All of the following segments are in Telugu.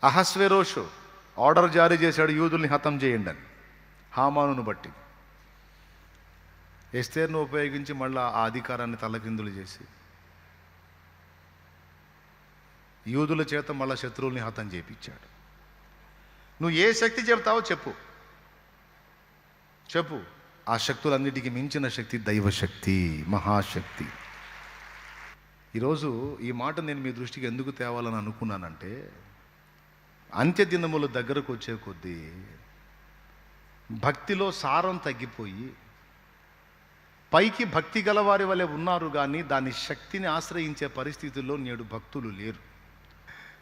అహస్వేరోషు ఆర్డర్ జారీ చేశాడు, యూదుల్ని హతం చేయండి అని. హామానును బట్టి ఎస్తేర్ను ఉపయోగించి మళ్ళీ ఆ అధికారాన్ని తలకిందులు చేసి యూదుల చేత మళ్ళా శత్రువుల్ని హతం చేయించాడు. నువ్వు ఏ శక్తి చెప్తావో చెప్పు, ఆ శక్తులన్నిటికీ మించిన శక్తి దైవశక్తి, మహాశక్తి. ఈరోజు ఈ మాట నేను మీ దృష్టికి ఎందుకు తేవాలని అనుకున్నానంటే, అంత్యదినములు దగ్గరకు వచ్చే కొద్దీ భక్తిలో సారం తగ్గిపోయి పైకి భక్తి గలవారి వలె ఉన్నారు, కానీ దాని శక్తిని ఆశ్రయించే పరిస్థితుల్లో నేడు భక్తులు లేరు.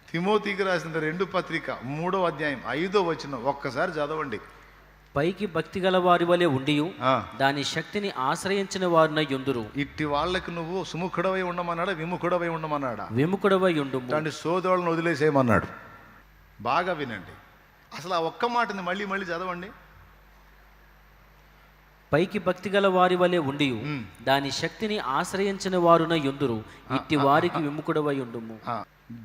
తిమోతికి రాసిన 2 పత్రిక 3వ అధ్యాయం 5వ వచనం ఒక్కసారి చదవండి. పైకి భక్తి గల వారి వలె ఉండి దాని శక్తిని ఆశ్రయించిన వారినై యుందురు. ఇట్టి వాళ్ళకి నువ్వు సుముఖుడవై ఉండమన్నాడా, విముఖుడవై ఉండమన్నాడా? విముఖుడవై ఉండుము. దాని సోదరులను వదిలేసేయమన్నాడు. బాగా వినండి, అసలు ఆ ఒక్క మాటని మళ్ళీ మళ్ళీ చదవండి. పైకి భక్తి గల వారి వలె ఉండి దాని శక్తిని ఆశ్రయించిన వారున యుందురు, ఇట్టి వారికి విముఖుడవై ఉండుము.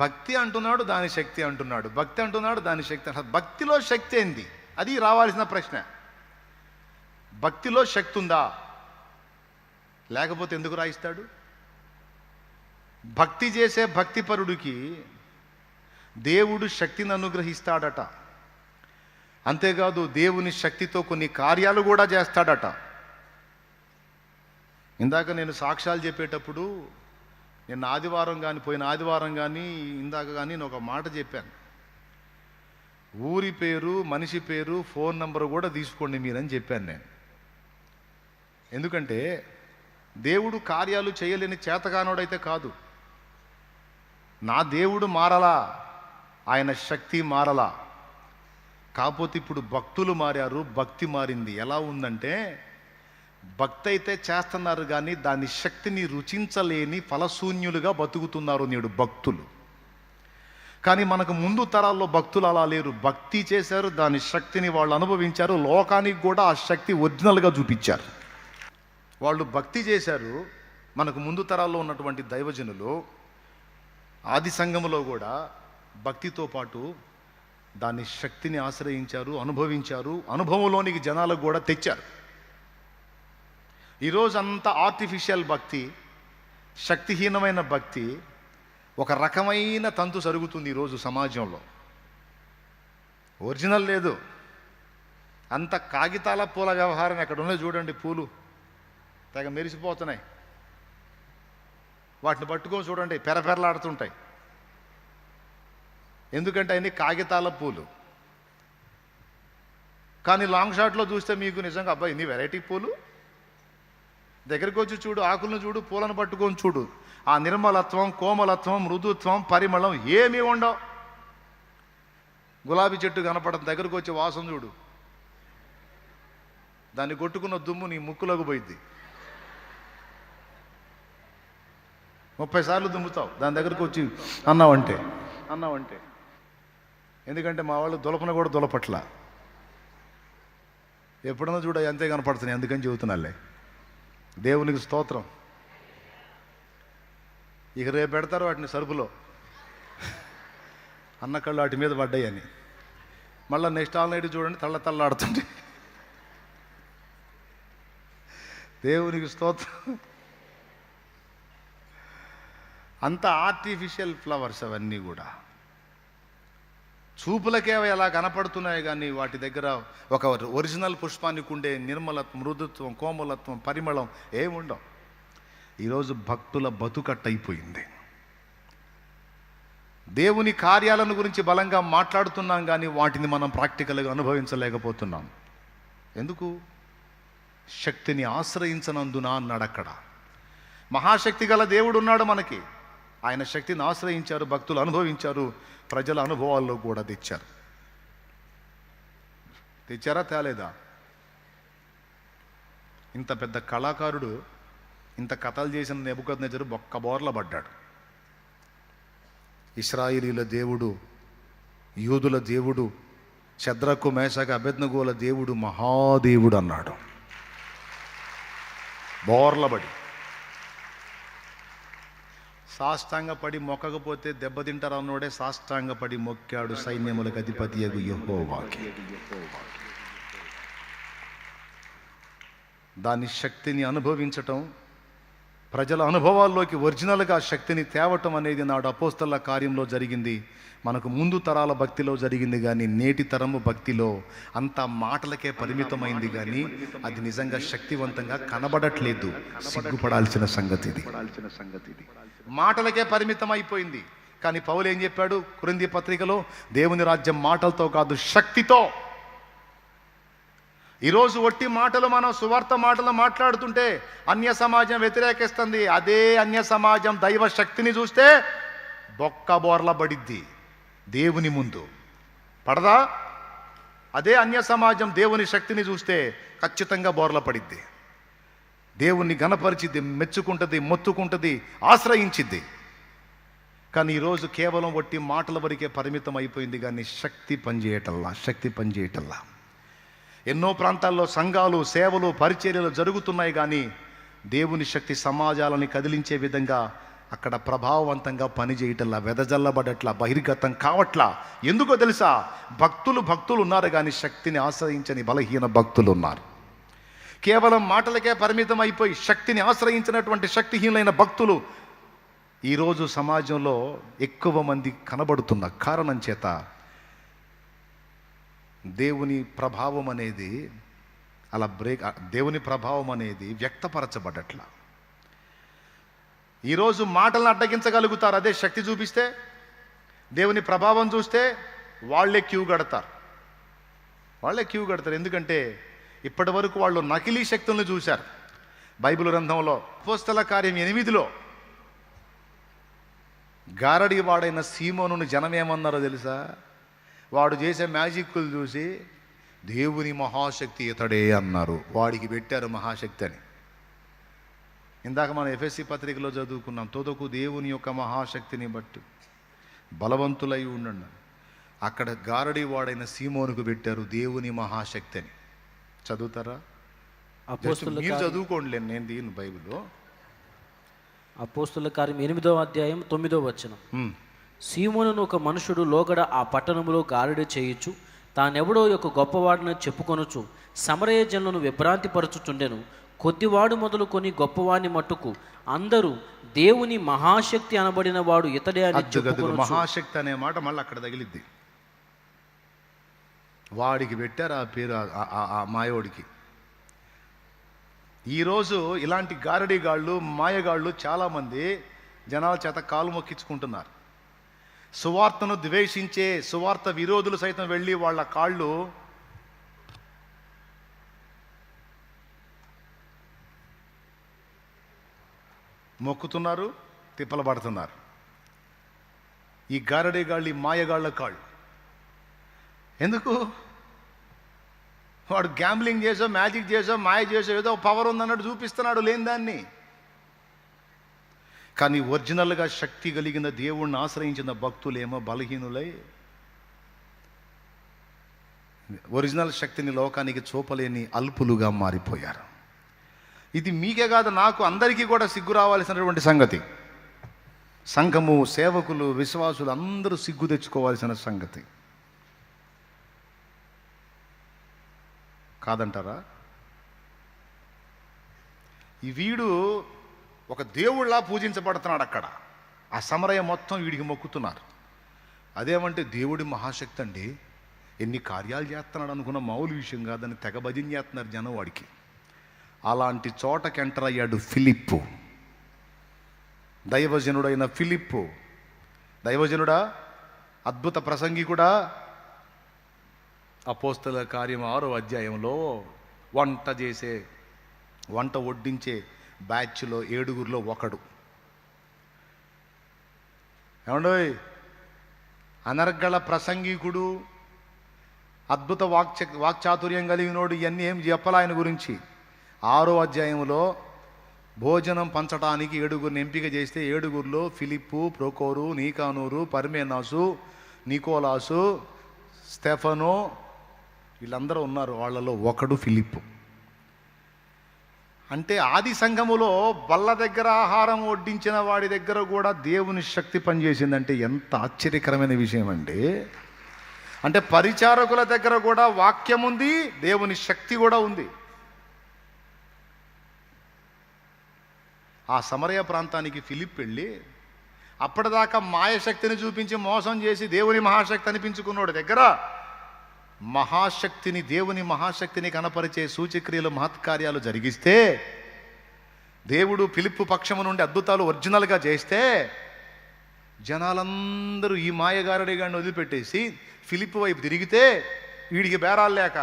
భక్తి అంటున్నాడు, దాని శక్తి అంటున్నాడు. భక్తి అంటున్నాడు, దాని శక్తి. భక్తిలో శక్తి ఏంది? అది రావాల్సిన ప్రశ్న. భక్తిలో శక్తి ఉందా? లేకపోతే ఎందుకు రాయిస్తాడు? భక్తి చేసే భక్తిపరుడికి దేవుడు శక్తిని అనుగ్రహిస్తాడట. అంతేకాదు దేవుని శక్తితో కొన్ని కార్యాలు కూడా చేస్తాడట. ఇందాక నేను సాక్ష్యాలు చెప్పేటప్పుడు, నిన్న ఆదివారం కానీ పోయిన ఆదివారం కానీ ఇందాక కానీ నేను ఒక మాట చెప్పాను. ఊరి పేరు, మనిషి పేరు, ఫోన్ నంబర్ కూడా తీసుకోండి మీరని చెప్పాను నేను. ఎందుకంటే దేవుడు కార్యాలు చేయలేని చేతగానోడైతే కాదు. నా దేవుడు మారలా, ఆయన శక్తి మారలా. కాకపోతే ఇప్పుడు భక్తులు మారారు, భక్తి మారింది. ఎలా ఉందంటే, భక్తి అయితే చేస్తున్నారు కానీ దాని శక్తిని రుచించలేని ఫలశూన్యులుగా బతుకుతున్నారు నేడు భక్తులు. కానీ మనకు ముందు తరాల్లో భక్తులు అలా లేరు. భక్తి చేశారు, దాని శక్తిని వాళ్ళు అనుభవించారు, లోకానికి కూడా ఆ శక్తి ఒరిజినల్గా చూపించారు. వాళ్ళు భక్తి చేశారు. మనకు ముందు తరాల్లో ఉన్నటువంటి దైవజనులు ఆది సంఘములో కూడా భక్తితో పాటు దాని శక్తిని ఆశ్రయించారు, అనుభవించారు, అనుభవంలోనికి జనాలకు కూడా తెచ్చారు. ఈరోజు అంతా ఆర్టిఫిషియల్ భక్తి, శక్తిహీనమైన భక్తి, ఒక రకమైన తంతు జరుగుతుంది ఈరోజు సమాజంలో. ఒరిజినల్ లేదు, అంత కాగితాల పూల వ్యవహారం. ఎక్కడ ఉన్నాయి చూడండి, పూలు తెగ మెరిసిపోతున్నాయి, వాటిని పట్టుకొని చూడండి పెరపెరలాడుతుంటాయి. ఎందుకంటే అన్ని కాగితాల పూలు. కానీ లాంగ్ షాట్లో చూస్తే మీకు నిజంగా అబ్బాయి ఇన్ని వెరైటీ పూలు, దగ్గరికి వచ్చి చూడు, ఆకులను చూడు, పూలను పట్టుకొని చూడు, ఆ నిర్మలత్వం, కోమలత్వం, మృదుత్వం, పరిమళం ఏమీ ఉండవు. గులాబీ చెట్టు కనపడదు, దగ్గరకు వచ్చి వాసన చూడు, దాన్ని కొట్టుకున్న దుమ్ము నీ ముక్కులోకి పోయిద్ది. 30 సార్లు దుమ్ముతావు దాని దగ్గరకు వచ్చి అన్నావంటే. ఎందుకంటే మా వాళ్ళు దులపన కూడా దులపట్ల. ఎప్పుడన్నా చూడ అంతే కనపడుతున్నాయి, అందుకని చెబుతున్నాలే. దేవునికి స్తోత్రం. ఇక రేపు పెడతారు వాటిని సరుపులో, అన్న కళ్ళు వాటి మీద పడ్డాయని. మళ్ళీ నెక్స్ట్ ఆల్ నైట్ చూడండి తళ్ళాడుతుంటే. దేవునికి స్తోత్రం. అంత ఆర్టిఫిషియల్ ఫ్లవర్స్ అవన్నీ కూడా చూపులకే ఎలా కనపడుతున్నాయి, కానీ వాటి దగ్గర ఒక ఒరిజినల్ పుష్పానికి ఉండే నిర్మలత్వం, మృదుత్వం, కోమలత్వం, పరిమళం ఏముండవు. ఈరోజు భక్తుల బతుకట్టయిపోయింది. దేవుని కార్యాలను గురించి బలంగా మాట్లాడుతున్నాం కానీ వాటిని మనం ప్రాక్టికల్గా అనుభవించలేకపోతున్నాం. ఎందుకు? శక్తిని ఆశ్రయించనందున అన్నాడు అక్కడ. మహాశక్తి గల దేవుడు ఉన్నాడు మనకి. ఆయన శక్తిని ఆశ్రయించారు, భక్తులు అనుభవించారు, ప్రజల అనుభవాల్లో కూడా తెచ్చారా తేలేదా? ఇంత పెద్ద కళాకారుడు ఇంత కథలు చేసిన నెబుకద్నెజరు బొక్క బోర్ల పడ్డాడు. ఇశ్రాయేలీల దేవుడు, యూదుల దేవుడు, శద్రకు మేషకు అబేద్నెగోల దేవుడు మహాదేవుడు అన్నాడు. బోర్లబడి సాష్టాంగపడి మొక్కకపోతే దెబ్బతింటారు అన్నోడే సాష్టాంగపడి మొక్కాడు సైన్యములకు అధిపతియగు యెహోవాకి. దాని శక్తిని అనుభవించటం, ప్రజల అనుభవాల్లోకి ఒరిజినల్గా శక్తిని తేవటం అనేది నాడు అపోస్తల కార్యంలో జరిగింది. మనకు ముందు తరాల భక్తిలో జరిగింది, కానీ నేటి తరము భక్తిలో అంతా మాటలకే పరిమితమైంది, కానీ అది నిజంగా శక్తివంతంగా కనబడట్లేదు. సిగ్గుపడాల్సిన సంగతి ఇది. మాటలకే పరిమితం అయిపోయింది. కానీ పౌలు ఏం చెప్పాడు కొరింథీ పత్రికలో? దేవుని రాజ్యం మాటలతో కాదు, శక్తితో. ఈరోజు ఒట్టి మాటలు, మనం సువార్త మాటలు మాట్లాడుతుంటే అన్య సమాజం వ్యతిరేకిస్తుంది. అదే అన్య సమాజం దైవ శక్తిని చూస్తే బొక్క బోర్ల పడిద్ది, దేవుని ముందు పడదా? అదే అన్య సమాజం దేవుని శక్తిని చూస్తే ఖచ్చితంగా బోర్ల పడిద్ది. దేవుణ్ణి గణపరిచిద్ది, మెచ్చుకుంటుంది, మొత్తుకుంటుంది, ఆశ్రయించిద్ది. కానీ ఈరోజు కేవలం ఒట్టి మాటల వరకే పరిమితం అయిపోయింది, కానీ శక్తి పనిచేయటల్లా. ఎన్నో ప్రాంతాల్లో సంఘాలు, సేవలు, పరిచర్యలు జరుగుతున్నాయి, కానీ దేవుని శక్తి సమాజాలని కదిలించే విధంగా అక్కడ ప్రభావవంతంగా పనిచేయటల్లా, వెదజల్లబడట్లా, బహిర్గతం కావట్లా. ఎందుకో తెలుసా? భక్తులు ఉన్నారు, కానీ శక్తిని ఆశ్రయించని బలహీన భక్తులు ఉన్నారు. కేవలం మాటలకే పరిమితం అయిపోయి శక్తిని ఆశ్రయించినటువంటి శక్తిహీనమైన భక్తులు ఈరోజు సమాజంలో ఎక్కువ మంది కనబడుతున్న కారణం చేత దేవుని ప్రభావం అనేది దేవుని ప్రభావం అనేది వ్యక్తపరచబడట్లా. ఈరోజు మాటలను అడ్డగించగలుగుతారు, అదే శక్తి చూపిస్తే. దేవుని ప్రభావం చూస్తే వాళ్ళే క్యూ కడతారు. ఎందుకంటే ఇప్పటి వరకు వాళ్ళు నకిలీ శక్తులను చూశారు. బైబిల్ గ్రంథంలో అపోస్తల కార్యం 8లో గారడి వాడైన సీమోనుని జనం ఏమన్నారో తెలుసా? వాడు చేసే మ్యాజిక్లు చూసి దేవుని మహాశక్తి ఇతడే అన్నారు. వాడికి పెట్టారు మహాశక్తి అని. ఇందాక మనం ఎఫెసీ పత్రికలో చదువుకున్నాం, తోదకు దేవుని యొక్క మహాశక్తిని బట్టి బలవంతులై ఉండండి. అక్కడ గారడి వాడైన సీమోనుకు పెట్టారు దేవుని మహాశక్తి అని. చదువుతారా? మీరు చదువుకోండి, నేను దీని బైబిల్లో. అపోస్తల కార్యం 8వ అధ్యాయం 9వ వచనం. సీమోనును ఒక మనుషుడు లోగడ ఆ పట్టణములో గారడి చేయుచు తానెవడో యొక్క గొప్పవాడిని చెప్పుకొనుచు సమరయ జనులను విభ్రాంతిపరచుచుండెను. కొద్దివాడు మొదలుకొని గొప్పవాడిని మట్టుకు అందరూ దేవుని మహాశక్తి అనబడిన వాడు ఇతడే అని చెప్పుకొనుచు. మహాశక్తి అనే మాట మళ్ళీ అక్కడ తగిలిద్ది. వాడికి పెట్టారు ఆ పేరు, ఆ మాయోడికి. ఈరోజు ఇలాంటి గారడిగాళ్ళు, మాయగాళ్ళు చాలామంది జనాల చేత కాలు మొక్కించుకుంటున్నారు. సువార్తను ద్వేషించే సువార్త విరోధులు సైతం వెళ్ళి వాళ్ళ కాళ్ళు మొక్కుతున్నారు, తిప్పలబడుతున్నారు. ఈ గారడిగాళ్ళు, ఈ మాయగాళ్ళ కాళ్ళు ఎందుకు? వాడు గ్యాంబ్లింగ్ చేసో, మ్యాజిక్ చేసో, మాయ చేసో ఏదో పవర్ ఉందన్నట్టు చూపిస్తున్నాడు లేని దాన్ని. కానీ ఒరిజినల్గా శక్తి కలిగిన దేవుణ్ణి ఆశ్రయించిన భక్తులేమో బలహీనులై ఒరిజినల్ శక్తిని లోకానికి చూపలేని అల్పులుగా మారిపోయారు. ఇది మీకే కాదు, నాకు, అందరికీ కూడా సిగ్గు రావాల్సినటువంటి సంగతి. సంఘము, సేవకులు, విశ్వాసులు అందరూ సిగ్గు తెచ్చుకోవాల్సిన సంగతి కాదంటారా? ఈ వీడు ఒక దేవుళ్ళ పూజించబడుతున్నాడు అక్కడ. ఆ సమరయ మొత్తం వీడికి మొక్కుతున్నారు. అదేమంటే దేవుడి మహాశక్తి అండి, ఎన్ని కార్యాలు చేస్తున్నాడు అనుకున్న మామూలు విషయం కాదని తెగ భజన చేస్తున్నారు జనం వాడికి. అలాంటి చోటకి ఎంటర్ అయ్యాడు ఫిలిప్పు, దైవజనుడైన ఫిలిప్పు. దైవజనుడా, అద్భుత ప్రసంగి కూడా. అపోస్తల కార్యం 6వ అధ్యాయంలో వంట వడ్డించే బ్యాచ్లో 7గురిలో ఒకడు. ఏమండోయ్, అనర్గళ ప్రసంగికుడు, అద్భుత వాక్చాతుర్యం కలిగినోడు. ఇవన్నీ ఏం చెప్పాలి ఆయన గురించి? 6వ అధ్యాయంలో భోజనం పంచడానికి 7గురిని ఎంపిక చేస్తే 7గురిలో ఫిలిప్పు, ప్రోకోరు, నీకానూరు, పర్మేనాసు, నికోలాసు, స్టెఫనో వీళ్ళందరూ ఉన్నారు. వాళ్ళలో ఒకడు ఫిలిప్పు. అంటే ఆది సంఘములో బల్ల దగ్గర ఆహారం వడ్డించిన వాడి దగ్గర కూడా దేవుని శక్తి పనిచేసిందంటే ఎంత ఆశ్చర్యకరమైన విషయం అండి. అంటే పరిచారకుల దగ్గర కూడా వాక్యం ఉంది, దేవుని శక్తి కూడా ఉంది. ఆ సమరయ ప్రాంతానికి ఫిలిప్ వెళ్ళి అప్పటిదాకా మాయశక్తిని చూపించి మోసం చేసి దేవుని మహాశక్తి అనిపించుకున్నాడు దగ్గర మహాశక్తిని, దేవుని మహాశక్తిని కనపరిచే సూచక్రియలు మహత్కార్యాలు జరిగిస్తే, దేవుడు ఫిలిప్పు పక్షము నుండి అద్భుతాలు ఒరిజినల్గా చేస్తే, జనాలందరూ ఈ మాయగారడి గారిని వదిలిపెట్టేసి ఫిలిప్పు వైపు తిరిగితే, వీడికి బేరాలు లేక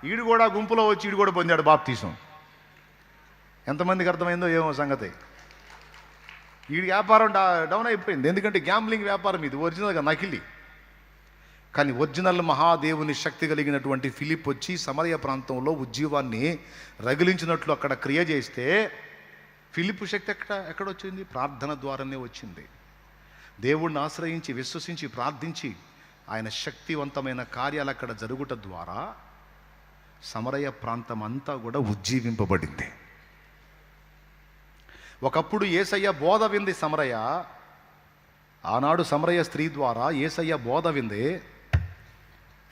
వీడు కూడా గుంపులో వచ్చి వీడు కూడా పొందాడు బాప్తీసం. ఎంతమందికి అర్థమైందో ఏమో సంగతి. వీడి వ్యాపారం డౌన్ అయిపోయింది. ఎందుకంటే గ్యాంబ్లింగ్ వ్యాపారం ఇది, ఒరిజినల్గా నకిలీ. కానీ ఒరిజినల్ మహాదేవుని శక్తి కలిగినటువంటి ఫిలిప్ వచ్చి సమరయ ప్రాంతంలో ఉజ్జీవాన్ని రగిలించినట్లు అక్కడ క్రియ చేస్తే, ఫిలిప్ శక్తి ఎక్కడొచ్చింది? ప్రార్థన ద్వారానే వచ్చింది. దేవుణ్ణి ఆశ్రయించి విశ్వసించి ప్రార్థించి ఆయన శక్తివంతమైన కార్యాలు అక్కడ జరుగుట ద్వారా సమరయ ప్రాంతం అంతా కూడా ఉజ్జీవింపబడింది. ఒకప్పుడు యేసయ్య బోధ వింది సమరయ, ఆనాడు సమరయ స్త్రీ ద్వారా యేసయ్య బోధ వింది,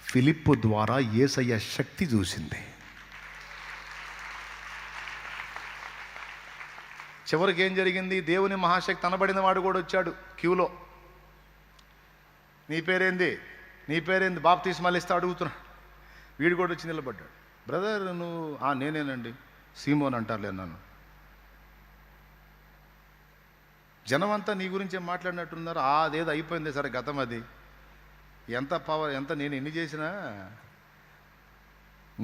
ఫిలిప్పు ద్వారా యేసయ్య శక్తి చూసింది. చివరికి ఏం జరిగింది? దేవుని మహాశక్తి అనబడిన వాడు కూడా వచ్చాడు క్యూలో. నీ పేరేంది బాప్తీస్మాలు ఇస్తే అడుగుతున్నా. వీడు కూడా వచ్చి నిలబడ్డాడు. బ్రదర్ నువ్వు? నేనేనండి, సీమోన్ అంటారులే నన్ను. జనం అంతా నీ గురించి ఏం మాట్లాడినట్టున్నారు. అదేదో అయిపోయింది సరే గతం, అది ఎంత పవర్, ఎంత నేను ఎన్ని చేసినా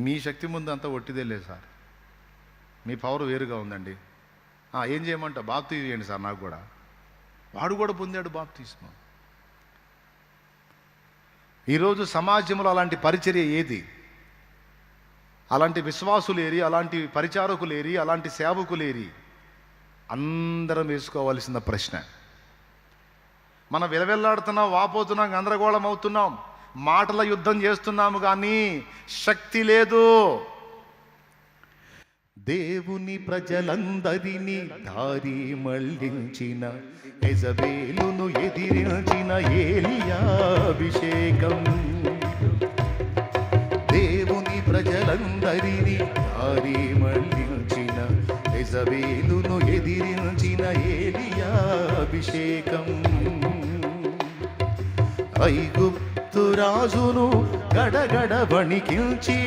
మీ శక్తి ముందు అంతా ఒట్టిదే లేదు సార్, మీ పవర్ వేరుగా ఉందండి. ఏం చేయమంట? బాప్తీసం చేయండి సార్ నాకు కూడా. వాడు కూడా పొందాడు బాప్తీసం. ఈరోజు సమాజంలో అలాంటి పరిచర్య ఏది? అలాంటి విశ్వాసులేరి, అలాంటి పరిచారకులేరి, అలాంటి సేవకులేరి? అందరం వేసుకోవాల్సిన ప్రశ్న. మనం విలవెల్లాడుతున్నాం, వాపోతున్నాం, గందరగోళం అవుతున్నాం, మాటల యుద్ధం చేస్తున్నాము, కానీ శక్తి లేదు. దేవుని ప్రజలందరినీ దారి మళ్లించిన, యెజబేలును ఎదిరించిన ఏలియా అభిషేకం. దేవుని ప్రజలందరినీ దారి మళ్లించిన, యెజబేలును ఎదిరించిన ఏలియా అభిషేకం. ఐగుప్తు రాజును గడగడ వణికించి,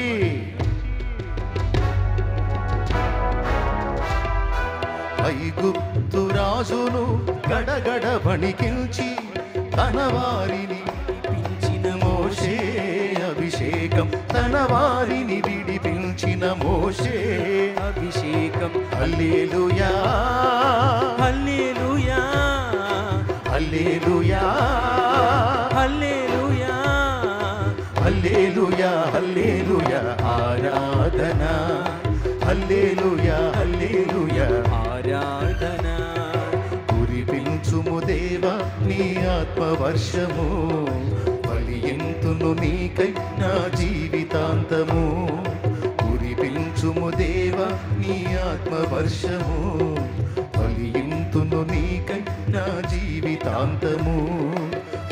ఐగుప్తు రాజును గడగడ వణికించి, తన వారిని విడిపించిన మోషే అభిషేకం. తన వారిని విడిపించిన మోషే అభిషేకం. హల్లెలూయా హల్లెలూయా హల్లెలూయా హల్లెలూయా హల్లెలూయా హల్లెలూయా ఆరాధన. హల్లెలూయా హల్లెలూయా ఆరాధన. కురిపించుము దేవా నీ ఆత్మవర్షము, ఫలింతును నీకై నా జీవితాంతము. కురిపించుము దేవా నీ ఆత్మవర్షము, ఫలింతును నీకై నా జీవితాంతము.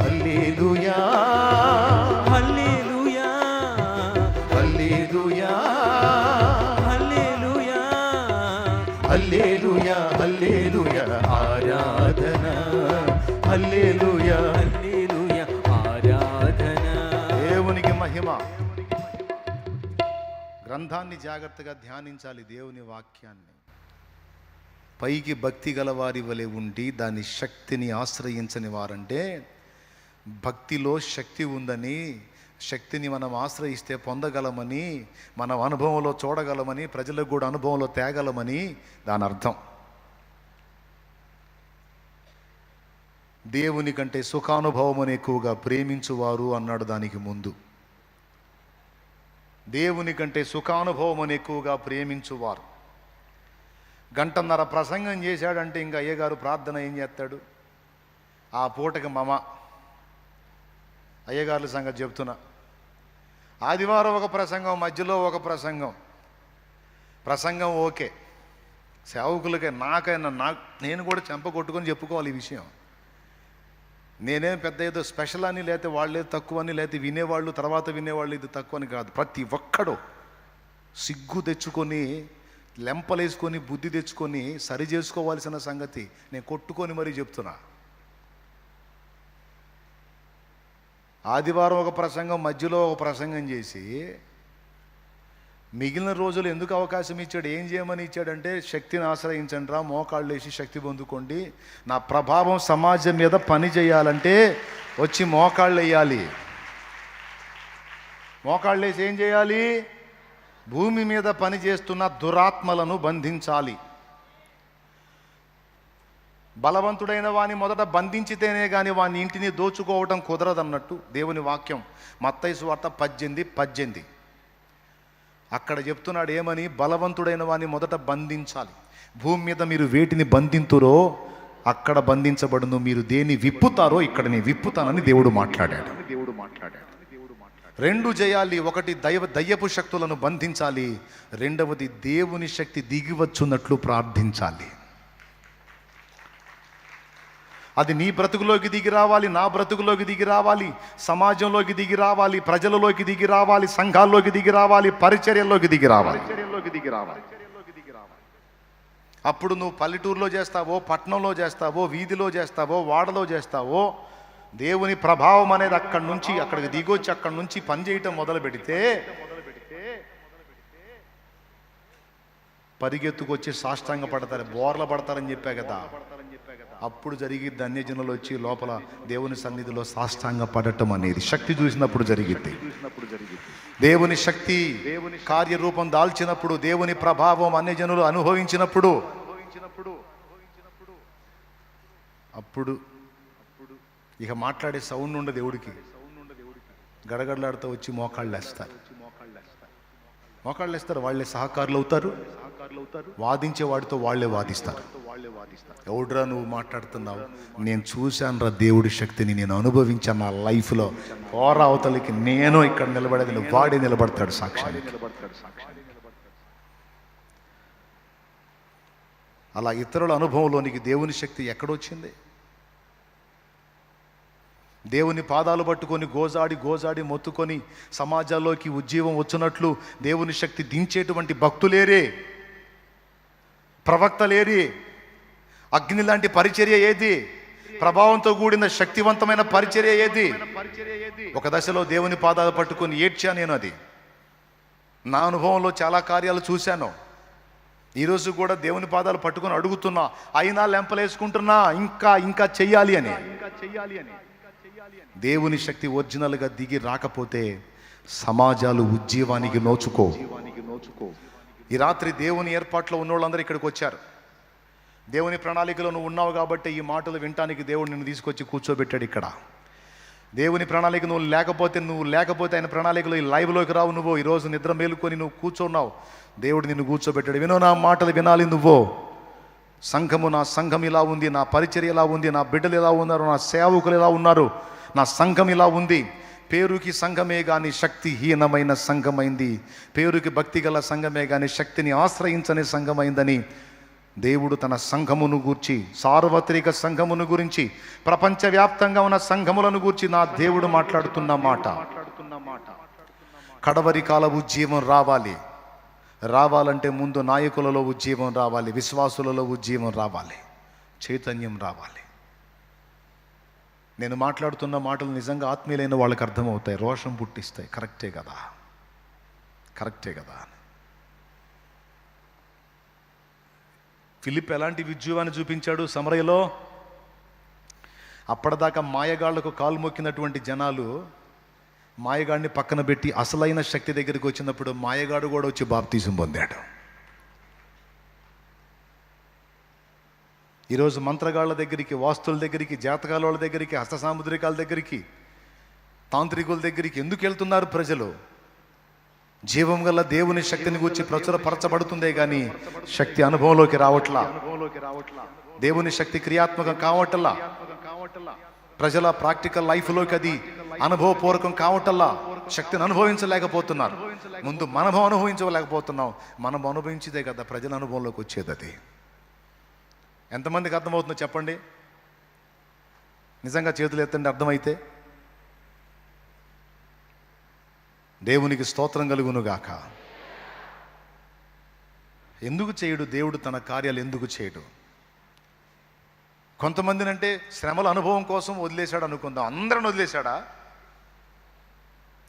హల్లెలూయా హల్లెలూయా హల్లెలూయా హల్లెలూయా హల్లెలూయా ఆరాధన. హల్లెలూయా హల్లెలూయా ఆరాధన. దేవునికి మహిమ. గ్రంథాన్ని జాగ్రత్తగా ధ్యానించాలి, దేవుని వాక్యాన్ని. పైకి భక్తి గలవారి వలె ఉండి దాని శక్తిని ఆశ్రయించని వారంటే, భక్తిలో శక్తి ఉందని, శక్తిని మనం ఆశ్రయిస్తే పొందగలమని, మనం అనుభవంలో చూడగలమని, ప్రజలకు కూడా అనుభవంలో తేగలమని దాని అర్థం. దేవుని కంటే సుఖానుభవమును ఎక్కువగా ప్రేమించువారు అన్నాడు దానికి ముందు. దేవుని కంటే సుఖానుభవమును ఎక్కువగా ప్రేమించువారు. గంటన్నర ప్రసంగం చేశాడంటే ఇంకా అయ్యగారు ప్రార్థన ఏం చేస్తాడు? ఆ పూటకి మమ అయ్యగారుల సంగతి చెప్తున్నా. ఆదివారం ఒక ప్రసంగం, మధ్యలో ఒక ప్రసంగం ఓకే, సేవకులకే నేను కూడా చెంప కొట్టుకొని చెప్పుకోవాలి ఈ విషయం. నేనేం పెద్ద ఏదో స్పెషల్ అని, లేకపోతే వాళ్ళే తక్కువ అని, లేకపోతే వినేవాళ్ళు తర్వాత వినేవాళ్ళు ఇది తక్కువ అని కాదు. ప్రతి ఒక్కడు సిగ్గు తెచ్చుకొని, లెంపలేసుకొని, బుద్ధి తెచ్చుకొని సరి చేసుకోవాల్సిన సంగతి నేను కొట్టుకొని మరీ చెప్తున్నా. ఆదివారం ఒక ప్రసంగం, మధ్యలో ఒక ప్రసంగం చేసి మిగిలిన రోజులు ఎందుకు అవకాశం ఇచ్చాడు, ఏం చేయమని ఇచ్చాడంటే, శక్తిని ఆశ్రయించండి రా, మోకాళ్ళు వేసి శక్తి పొందుకోండి, నా ప్రభావం సమాజం మీద పని చేయాలంటే వచ్చి మోకాళ్ళు వేయాలి. మోకాళ్ళు వేసి ఏం చేయాలి? భూమి మీద పని చేస్తున్న దురాత్మలను బంధించాలి. బలవంతుడైన వాని మొదట బంధించితేనే కానీ వాని ఇంటిని దోచుకోవడం కుదరదన్నట్టు దేవుని వాక్యం మత్తయి సువార్త 18:18 అక్కడ చెప్తున్నాడు ఏమని? బలవంతుడైన వాని మొదట బంధించాలి. భూమి మీద మీరు వేటిని బంధింతురో అక్కడ బంధించబడును, మీరు దేని విప్పుతారో ఇక్కడ నేను విప్పుతానని దేవుడు మాట్లాడాడు. రెండు చేయాలి. ఒకటి దయ్యపు శక్తులను బంధించాలి, రెండవది దేవుని శక్తి దిగివచ్చున్నట్లు ప్రార్థించాలి. అది నీ బ్రతుకులోకి దిగి రావాలి, నా బ్రతుకులోకి దిగి రావాలి, సమాజంలోకి దిగి రావాలి, ప్రజలలోకి దిగి రావాలి, సంఘాల్లోకి దిగి రావాలి, పరిచర్యల్లోకి దిగి రావాలి. అప్పుడు నువ్వు పల్లెటూరులో చేస్తావో, పట్టణంలో చేస్తావో, వీధిలో చేస్తావో, వాడలో చేస్తావో, దేవుని ప్రభావం అనేది అక్కడి నుంచి అక్కడికి దిగొచ్చి అక్కడి నుంచి పనిచేయటం మొదలు పెడితే పరిగెత్తుకొచ్చి సాష్టాంగ పడతారు, బోర్ల పడతారని చెప్పా కదా. అప్పుడు జరిగిద్ది, అన్యజనులు వచ్చి లోపల దేవుని సన్నిధిలో సాష్టాంగ పడటం అనేది శక్తి చూసినప్పుడు జరిగిద్ది. దేవుని శక్తి కార్యరూపం దాల్చినప్పుడు, దేవుని ప్రభావం అన్యజనులు అనుభవించినప్పుడు అప్పుడు ఇక మాట్లాడే సౌండ్ ఉండదు. దేవుడికి గడగడలాడుతూ వచ్చి మోకాళ్ళు వేస్తారు. వాళ్ళే సహకారులు అవుతారు, వాదించే వాడితో వాళ్ళే వాదిస్తారు. ఎవడురా నువ్వు మాట్లాడుతున్నావు? నేను చూశాను రా దేవుడి శక్తిని, నేను అనుభవించాను నా లైఫ్లో. పోరా అవతలికి, నేను ఇక్కడ నిలబడేది, వాడే నిలబడతాడు సాక్ష్యానికి. అలా ఇతరుల అనుభవంలోనికి దేవుని శక్తి ఎక్కడొచ్చింది? దేవుని పాదాలు పట్టుకొని గోజాడి మొత్తుకొని సమాజాల్లోకి ఉజ్జీవం వచ్చినట్లు దేవుని శక్తి దించేటువంటి భక్తులేరే, ప్రవక్తలేరి, అగ్ని లాంటి పరిచర్య ఏది? ప్రభావంతో కూడిన శక్తివంతమైన పరిచర్య ఏది? ఒక దశలో దేవుని పాదాలు పట్టుకొని ఏడ్చా నేను. అది నా అనుభవంలో చాలా కార్యాలు చూశాను. ఈరోజు కూడా దేవుని పాదాలు పట్టుకొని అడుగుతున్నా, అయినా లెంపలేసుకుంటున్నా ఇంకా చెయ్యాలి అని. దేవుని శక్తి ఒరిజినల్గా దిగి రాకపోతే సమాజాలు ఉజ్జీవానికి నోచుకో. ఈ రాత్రి దేవుని ఏర్పాట్లో ఉన్నోళ్ళందరూ ఇక్కడికి వచ్చారు. దేవుని ప్రణాళికలో నువ్వు ఉన్నావు కాబట్టి ఈ మాటలు వినటానికి దేవుడు నిన్ను తీసుకొచ్చి కూర్చోబెట్టాడు ఇక్కడ. దేవుని ప్రణాళిక నువ్వు లేకపోతే ఆయన ప్రణాళికలో ఈ లైవ్లోకి రావు. నువ్వు ఈరోజు నిద్ర మేలుకొని నువ్వు కూర్చున్నావు, దేవుడు నిన్ను కూర్చోబెట్టాడు. వినో నా మాటలు వినాలి నువ్వు. నా సంఘం ఇలా ఉంది, నా పరిచర్య ఇలా ఉంది, నా బిడ్డలు ఇలా ఉన్నారు, నా సేవకులు ఇలా ఉన్నారు, నా సంఘం ఇలా ఉంది. పేరుకి సంఘమే కానీ శక్తిహీనమైన సంఘమైంది, పేరుకి భక్తి గల సంఘమే కానీ శక్తిని ఆశ్రయించని సంఘమైందని దేవుడు తన సంఘమును గూర్చి, సార్వత్రిక సంఘమును గురించి, ప్రపంచవ్యాప్తంగా ఉన్న సంఘములను గూర్చి నా దేవుడు మాట్లాడుతున్న మాట. కడవరి కాల ఉజ్జీవం రావాలంటే ముందు నాయకులలో ఉజ్జీవం రావాలి, విశ్వాసులలో ఉజ్జీవం రావాలి, చైతన్యం రావాలి. నేను మాట్లాడుతున్న మాటలు నిజంగా ఆత్మీయులైన వాళ్ళకి అర్థమవుతాయి, రోషం పుట్టిస్తాయి. కరెక్టే కదా. ఫిలిప్ ఎలాంటి విజయాన్ని చూపించాడు సమరయలో? అప్పటిదాకా మాయగాళ్లకు కాలు మొక్కినటువంటి జనాలు మాయగాడిని పక్కన పెట్టి అసలైన శక్తి దగ్గరికి వచ్చినప్పుడు మాయగాడు కూడా వచ్చి బాప్తీసం పొందాడు. ఈరోజు మంత్రగాళ్ళ దగ్గరికి, వాస్తుల దగ్గరికి, జాతకాల వాళ్ళ దగ్గరికి, హస్త సాముద్రికాల దగ్గరికి, తాంత్రికుల దగ్గరికి ఎందుకు వెళ్తున్నారు ప్రజలు? జీవం గల దేవుని శక్తిని గురించి ప్రచురపరచబడుతుందే కానీ శక్తి అనుభవంలోకి రావట్లా, దేవుని శక్తి క్రియాత్మకం కావట్లా, ప్రజల ప్రాక్టికల్ లైఫ్లోకి అది అనుభవపూర్వకం కావటల్లా, శక్తిని అనుభవించలేకపోతున్నారు. ముందు మనం అనుభవించలేకపోతున్నాం. మనం అనుభవించిదే కదా ప్రజల అనుభవంలోకి వచ్చేది. అది ఎంతమందికి అర్థమవుతుందో చెప్పండి, నిజంగా చేతులు ఎత్తండి అర్థమైతే. దేవునికి స్తోత్రం కలుగునుగాక. ఎందుకు చేయడు దేవుడు తన కార్యాలు? ఎందుకు చేయడు? కొంతమందినంటే శ్రమల అనుభవం కోసం వదిలేశాడు అనుకుందాం. అందరిని వదిలేశాడా?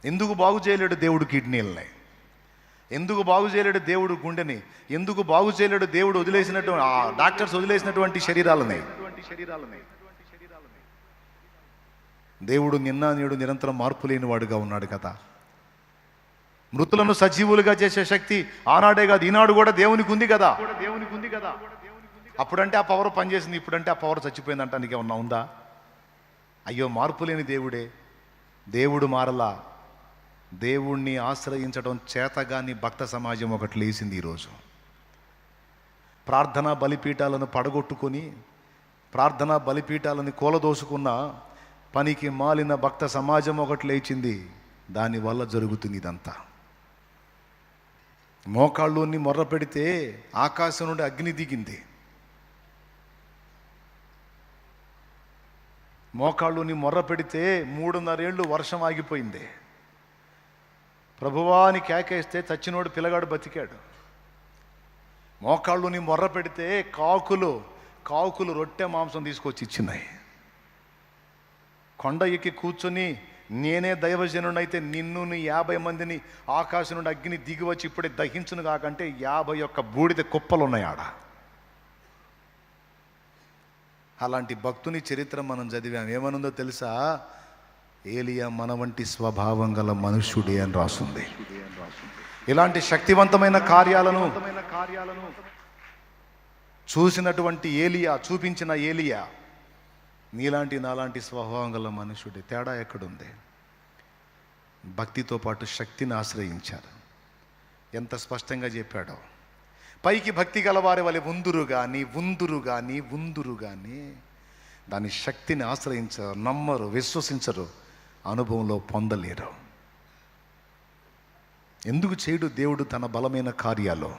ఎందుకు బాగు చేయలేడు దేవుడు కిడ్నీలని? ఎందుకు బాగు చేయలేడు దేవుడు గుండెని? ఎందుకు బాగు చేయలేడు దేవుడు వదిలేసినటువంటి డాక్టర్స్ వదిలేసినటువంటి శరీరాలని? దేవుడు నిన్న నేడు నిరంతరం మార్పు లేని వాడుగా ఉన్నాడు కదా. మృతులను సజీవులుగా చేసే శక్తి ఆనాడే కాదు, ఈనాడు కూడా దేవునికి ఉంది కదా. అప్పుడంటే ఆ పవర్ పనిచేసింది, ఇప్పుడంటే ఆ పవర్ చచ్చిపోయిందంట. నీకేమన్నా ఉందా? అయ్యో, మార్పు లేని దేవుడే. దేవుడు మారలా. దేవుణ్ణి ఆశ్రయించడం చేతగాని భక్త సమాజం ఒకటి లేచింది ఈరోజు. ప్రార్థనా బలిపీఠాలను పడగొట్టుకొని, ప్రార్థనా బలిపీఠాలను కూలదోసుకున్న పనికి మాలిన భక్త సమాజం ఒకటి లేచింది. దానివల్ల జరుగుతుంది ఇదంతా. మోకాళ్ళుని మొర్ర పెడితే ఆకాశం నుండి అగ్ని దిగింది. మోకాళ్ళుని మొర్ర పెడితే 3.5 ఏళ్ళు వర్షం ఆగిపోయింది. ప్రభువా అని కేకేస్తే చచ్చినోడు పిల్లగాడు బతికాడు. మోకాళ్ళుని మొర్ర పెడితే కాకులు రొట్టె మాంసం తీసుకొచ్చి ఇచ్చినాయి. కొండ ఎక్కి కూర్చొని నేనే దైవజనుడైతే నిన్ను నీ 50 మందిని ఆకాశం నుండి అగ్ని దిగి వచ్చి ఇప్పుడే దహించును కాకంటే 51 బూడిద కుప్పలు ఉన్నాయి ఆడ. అలాంటి భక్తుని చరిత్ర మనం చదివాం. ఏమనుందో తెలుసా? ఏలియా మన వంటి స్వభావం గల మనుష్యుడే అని రాస్తుంది. ఇలాంటి శక్తివంతమైన కార్యాలను చూసినటువంటి ఏలియా, చూపించిన ఏలియా నీలాంటి నాలాంటి స్వభావం గల మనుషుడే. తేడా ఎక్కడుంది? భక్తితో పాటు శక్తిని ఆశ్రయించారు. ఎంత స్పష్టంగా చెప్పాడో. పైకి భక్తి గలవారి వలె ఉందురు కానీ దాని శక్తిని ఆశ్రయించరు, నమ్మరు, విశ్వసించరు, అనుభవంలో పొందలేరు. ఎందుకు చేయడు దేవుడు తన బలమైన కార్యాలు?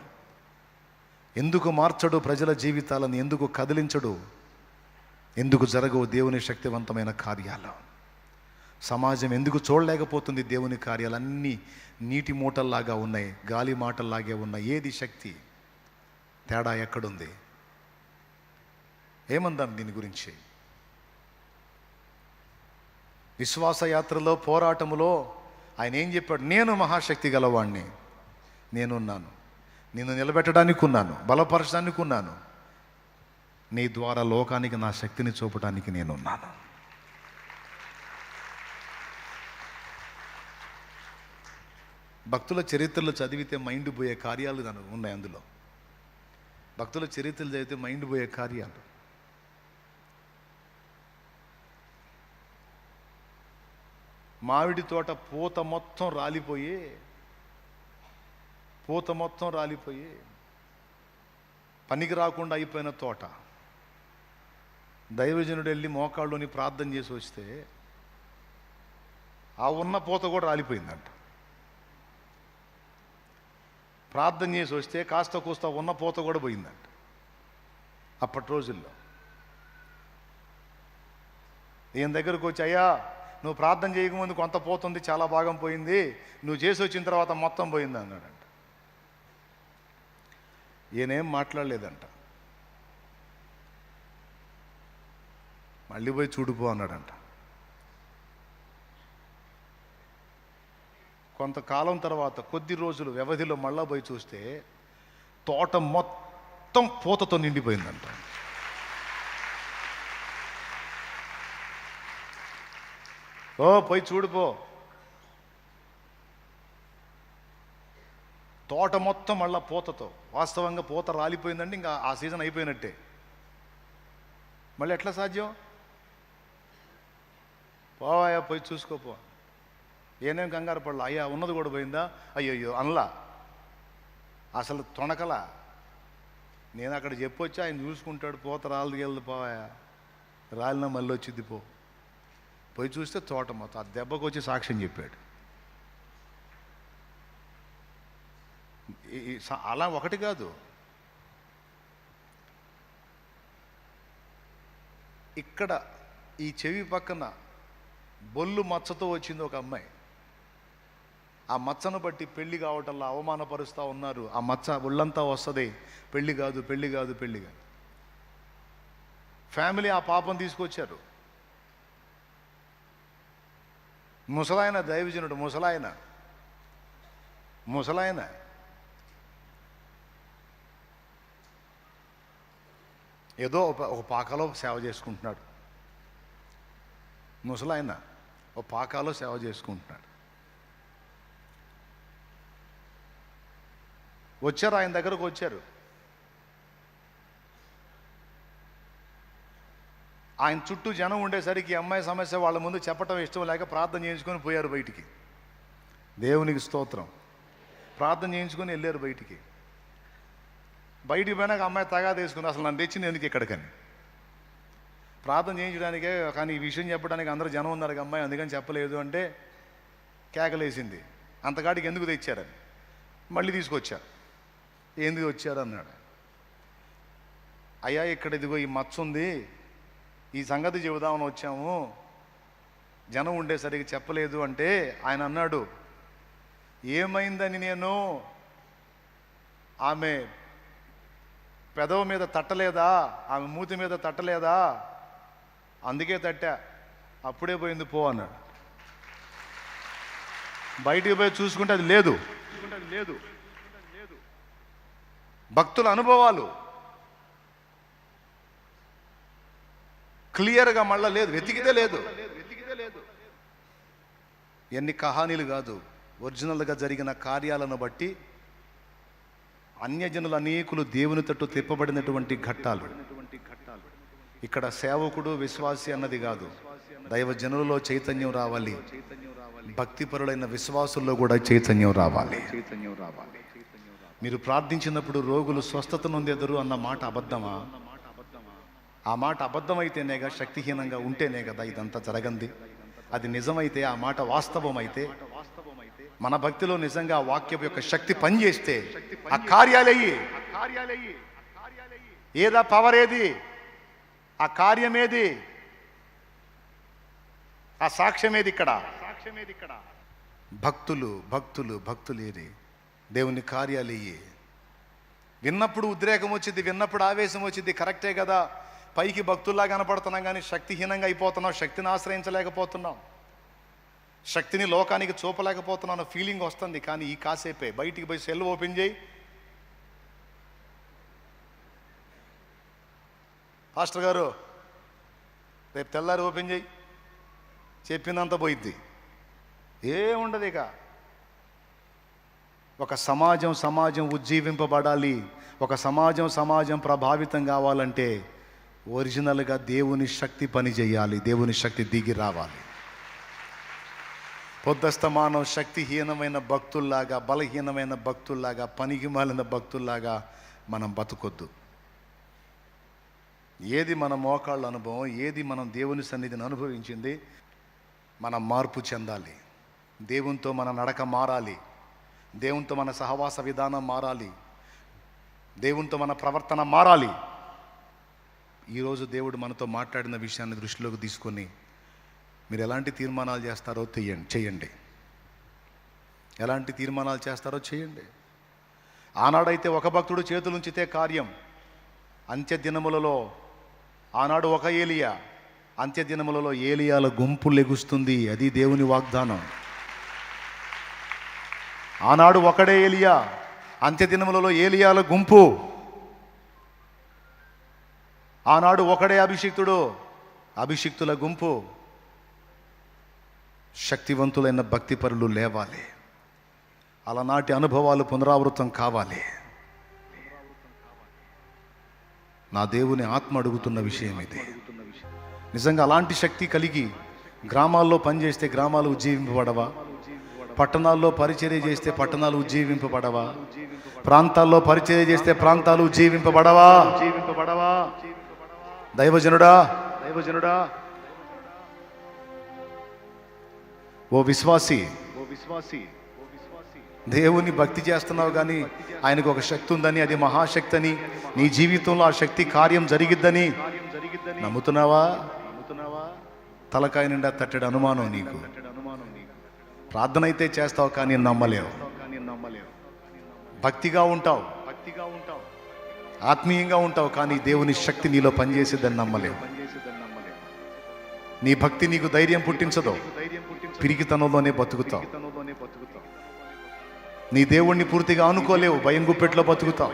ఎందుకు మార్చడు ప్రజల జీవితాలను? ఎందుకు కదిలించడు? ఎందుకు జరగవు దేవుని శక్తివంతమైన కార్యాలు? సమాజం ఎందుకు చూడలేకపోతుంది దేవుని కార్యాలు? అన్నీ నీటి మూటల్లాగా ఉన్నాయి, గాలి మాటల్లాగే ఉన్నాయి. ఏది శక్తి? తేడా ఎక్కడుంది? ఏమందాం దీని గురించి? విశ్వాసయాత్రలో, పోరాటములో ఆయన ఏం చెప్పాడు? నేను మహాశక్తి గలవాణ్ణి, నేనున్నాను, నిన్ను నిలబెట్టడానికి ఉన్నాను, బలపరచడానికి ఉన్నాను, నీ ద్వారా లోకానికి నా శక్తిని చూపడానికి నేనున్నాను. భక్తుల చరిత్రలు చదివితే మైండ్ పోయే కార్యాలు ఉన్నాయి. అందులో భక్తుల చరిత్రలు చదివితే మైండ్ పోయే కార్యాలు. మామిడి తోట పూత మొత్తం రాలిపోయి పనికి రాకుండా అయిపోయిన తోట. దైవజనుడు వెళ్ళి మోకాళ్ళుని ప్రార్థన చేసి వస్తే ఆ ఉన్న పూత కూడా రాలిపోయిందంట. ప్రార్థన చేసి వస్తే కాస్త కూస్త ఉన్న పూత కూడా పోయిందంట. అప్పటి రోజుల్లో ఈయన దగ్గరకు వచ్చి, అయ్యా నువ్వు ప్రార్థన చేయకముందు కొంత పోతుంది, చాలా భాగం పోయింది, నువ్వు చేసి వచ్చిన తర్వాత మొత్తం పోయింది అన్నాడంట. ఈయనేం మాట్లాడలేదంట. మళ్ళీ పోయి చూడుపో అన్నాడంట. కొంతకాలం తర్వాత, కొద్ది రోజులు వ్యవధిలో మళ్ళా పోయి చూస్తే తోట మొత్తం పూతతో నిండిపోయిందంట. ఓ పోయి చూడిపో. తోట మొత్తం మళ్ళా పూతతో. వాస్తవంగా పూత రాలిపోయిందంటే ఇంకా ఆ సీజన్ అయిపోయినట్టే. మళ్ళీ ఎట్లా సాధ్యం? పోవాయా, పోయి చూసుకోపో. ఏనేం కంగారు పడలా. అయ్యా ఉన్నది కూడా పోయిందా? అయ్యయ్యో అనలా, అసలు తొణకలా. నేను అక్కడ చెప్పొచ్చి ఆయన చూసుకుంటాడు. పూత రాలిగెళ్ళదు, పోవాయా, రాలినా మళ్ళీ వచ్చింది పో. పోయి చూస్తే తోట మొత్తం. ఆ దెబ్బకు వచ్చి సాక్ష్యం చెప్పాడు. అలా ఒకటి కాదు, ఇక్కడ ఈ చెవి పక్కన బొల్లు మచ్చతో వచ్చింది ఒక అమ్మాయి. ఆ మచ్చను బట్టి పెళ్లి కావటంలో అవమానపరుస్తూ ఉన్నారు. ఆ మచ్చ ఒళ్ళంతా వస్తుంది, పెళ్లి కాదు, పెళ్లి కాదు, పెళ్లి కాదు. ఫ్యామిలీ ఆ పాపం తీసుకొచ్చారు. ముసలాయన దైవజనుడు, ముసలాయన ఏదో ఒక పాకలో సేవ చేసుకుంటున్నాడు. ముసలాయన ఒక పాకాలో సేవ చేసుకుంటున్నాడు. వచ్చారు, ఆయన దగ్గరకు వచ్చారు. ఆయన చుట్టూ జనం ఉండేసరికి అమ్మాయి సమస్య వాళ్ళ ముందు చెప్పటం ఇష్టం లేక ప్రార్థన చేయించుకొని పోయారు బయటికి. దేవునికి స్తోత్రం. ప్రార్థన చేయించుకొని వెళ్ళారు బయటికి. బయటికి పోయినాక అమ్మాయి తగాద వేసుకుంది, అసలు నన్ను తెచ్చింది ఎందుకు ఇక్కడికని. ప్రార్థన చేయించడానికే, కానీ ఈ విషయం చెప్పడానికి అందరూ జనం ఉన్నారు అమ్మాయి, అందుకని చెప్పలేదు అంటే కేకలేసింది. అంతకాడికి ఎందుకు తెచ్చారని మళ్ళీ తీసుకొచ్చారు. ఎందుకు వచ్చారు అన్నాడు. అయ్యా ఇక్కడ ఇదిగో ఈ మచ్చ ఉంది, ఈ సంగతి చెబుదామని వచ్చాము, జనం ఉండేసరికి చెప్పలేదు అంటే ఆయన అన్నాడు, ఏమైందని నేను ఆమె పెదవు మీద తట్టలేదా, ఆమె మూతి మీద తట్టలేదా, అందుకే తట్టా, అప్పుడే పోయింది పో అన్నాడు. బయటికి పోయి చూసుకుంటే అది లేదు. భక్తుల అనుభవాలు క్లియర్గా మళ్ళా లేదు, వెతికితే లేదు. ఎన్ని కహానీలు కాదు, ఒరిజినల్గా జరిగిన కార్యాలను బట్టి అన్యజనులు అనేకులు దేవుని తట్టు తిప్పబడినటువంటి ఘట్టాలు. ఇక్కడ సేవకుడు విశ్వాసి అన్నది కాదు, దైవజనులలో చైతన్యం రావాలి, భక్తిపరులైన విశ్వాసుల్లో కూడా చైతన్యం రావాలి. మీరు ప్రార్థించినప్పుడు రోగులు స్వస్థత నొందెదరు అన్న మాట అబద్ధమా? ఆ మాట అబద్ధమైతేనేగా, శక్తిహీనంగా ఉంటేనే కదా ఇదంతా జరగంది. అది నిజమైతే, ఆ మాట వాస్తవమైతే, మన భక్తిలో నిజంగా ఆ వాక్యం యొక్క శక్తి పనిచేస్తే ఆ కార్యాలయ్యి, ఏదా పవర్ ఏది, ఆ కార్యమేది, ఆ సాక్ష్యమేది? ఇక్కడ భక్తులు ఏది? దేవుని కార్యాలయ్యి. విన్నప్పుడు ఉద్రేకం వచ్చింది, విన్నప్పుడు ఆవేశం వచ్చింది, కరెక్టే కదా. పైకి భక్తుల్లా కనపడుతున్నాం కానీ శక్తిహీనంగా అయిపోతున్నాం, శక్తిని ఆశ్రయించలేకపోతున్నాం, శక్తిని లోకానికి చూపలేకపోతున్నాను ఫీలింగ్ వస్తుంది. కానీ ఈ కాసేపే బయటికి పోయి సెల్ ఓపెన్ చేయి, పాస్టర్ గారు రేపు తెల్లారి ఓపెన్ చేయి, చెప్పిందంతా పోయిద్ది, ఏముండదు. ఇక ఒక సమాజం ఉజ్జీవింపబడాలి, ఒక సమాజం ప్రభావితం కావాలంటే ఒరిజినల్గా దేవుని శక్తి పని చేయాలి, దేవుని శక్తి దిగి రావాలి. పొద్దస్తమానం శక్తిహీనమైన భక్తుల్లాగా, బలహీనమైన భక్తుల్లాగా, పనికి మాలిన భక్తుల్లాగా మనం బతుకొద్దు. ఏది మన మోకాళ్ళ అనుభవం, ఏది మనం దేవుని సన్నిధిని అనుభవించింది, మనం మార్పు చెందాలి. దేవునితో మన నడక మారాలి, దేవునితో మన సహవాస విధానం మారాలి, దేవునితో మన ప్రవర్తన మారాలి. ఈరోజు దేవుడు మనతో మాట్లాడిన విషయాన్ని దృష్టిలోకి తీసుకొని మీరు ఎలాంటి తీర్మానాలు చేస్తారో చేయండి. ఎలాంటి తీర్మానాలు చేస్తారో చేయండి. ఆనాడైతే ఒక భక్తుడు చేతులుంచితే కార్యం, అంత్య దినములలో ఆనాడు ఒక ఏలియా, అంత్య దినములలో ఏలియాల గుంపు లెగుస్తుంది. అది దేవుని వాగ్దానం. ఆనాడు ఒకడే ఏలియా, అంత్య దినములలో ఏలియాల గుంపు. ఆనాడు ఒకడే అభిషిక్తుడు, అభిషిక్తుల గుంపు. శక్తివంతులైన భక్తిపరులు లేవాలి, అలనాటి అనుభవాలు పునరావృతం కావాలి. నా దేవుని ఆత్మ అడుగుతున్న విషయం ఇది. నిజంగా అలాంటి శక్తి కలిగి గ్రామాల్లో పనిచేస్తే గ్రామాలు ఉజ్జీవింపబడవా? పట్టణాల్లో పరిచర్య చేస్తే పట్టణాలు ఉజ్జీవింపబడవా? ప్రాంతాల్లో పరిచర్య చేస్తే ప్రాంతాలు ఉజ్జీవింపబడవా? దైవజనుడా, ఓ విశ్వాసి, దేవుని భక్తి చేస్తున్నావు కానీ ఆయనకు ఒక శక్తి ఉందని, అది మహాశక్తి అని, నీ జీవితంలో ఆ శక్తి కార్యం జరిగిద్దని నమ్ముతున్నావా? తలకాయ నిండా తట్టెడు అనుమానం నీకు. ప్రార్థన అయితే చేస్తావు కానీ నమ్మలేవు. భక్తిగా ఉంటావు, ఆత్మీయంగా ఉంటావు కానీ దేవుని శక్తి నీలో పనిచేసేదని నమ్మలేవు. నీ భక్తి నీకు ధైర్యం పుట్టించదు, పిరికితనంలోనే బతుకుతావు. నీ దేవుణ్ణి పూర్తిగా అనుకోలేవు, భయం గుప్పెట్లో బతుకుతావు.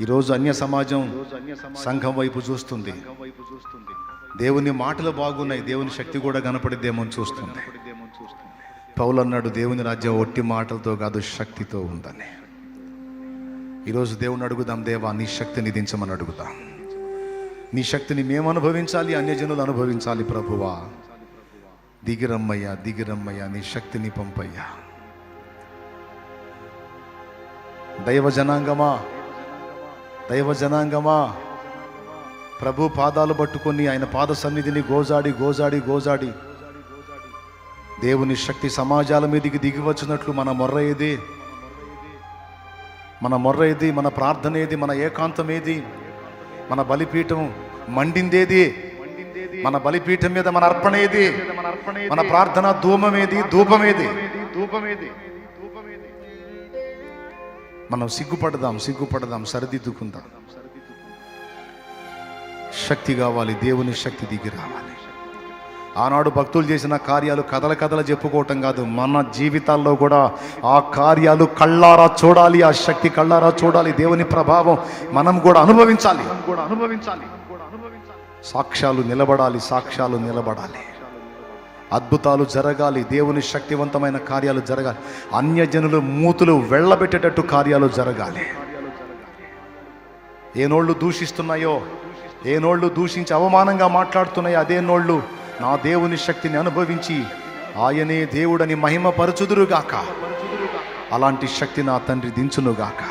ఈరోజు అన్య సమాజం సంఘం వైపు చూస్తుంది. దేవుని మాటలు బాగున్నాయి, దేవుని శక్తి కూడా కనపడిద్దేమో అని చూస్తుంది. పౌలు అన్నాడు, దేవుని రాజ్యం ఒట్టి మాటలతో కాదు శక్తితో ఉందని. ఈరోజు దేవుని అడుగుదాం, దేవా నీ శక్తిని దించమని అడుగుదాం. నీ శక్తిని మేము అనుభవించాలి, అన్యజనులు అనుభవించాలి. ప్రభువా దిగిరమ్మయ్యా, దిగిరమ్మయ్యా, నీ శక్తిని పంపయ్యా. దైవ జనాంగమా ప్రభు పాదాలు పట్టుకొని ఆయన పాద సన్నిధిని గోజాడి దేవుని శక్తి సమాజాల మీదకి దిగి వచ్చినట్లు మన మొర్ర ఏది, మన ప్రార్థన ఏది, మన ఏకాంతం ఏది, మన బలిపీఠం మండిందేది, మన బలిపీఠం మీద మన అర్పణ ఏది, మన ప్రార్థన ధూపమేది. మనం సిగ్గుపడదాం, సరిదిద్దుకుందాం. శక్తి కావాలి, దేవుని శక్తి దిగి రావాలి. ఆనాడు భక్తులు చేసిన కార్యాలు కథల చెప్పుకోవటం కాదు, మన జీవితాల్లో కూడా ఆ కార్యాలు కళ్ళారా చూడాలి, ఆ శక్తి కళ్ళారా చూడాలి. దేవుని ప్రభావం మనం కూడా అనుభవించాలి. సాక్ష్యాలు నిలబడాలి, అద్భుతాలు జరగాలి, దేవుని శక్తివంతమైన కార్యాలు జరగాలి, అన్యజనులు మూతులు వెళ్ళబెట్టేటట్టు కార్యాలు జరగాలి. ఏ నోళ్ళు దూషిస్తున్నాయో, ఏ నోళ్ళు దూషించి అవమానంగా మాట్లాడుతున్నాయో అదే నోళ్ళు నా దేవుని శక్తిని అనుభవించి ఆయనే దేవుడని మహిమ పరచుదురుగాక. అలాంటి శక్తి నా తండ్రి దించునుగాక.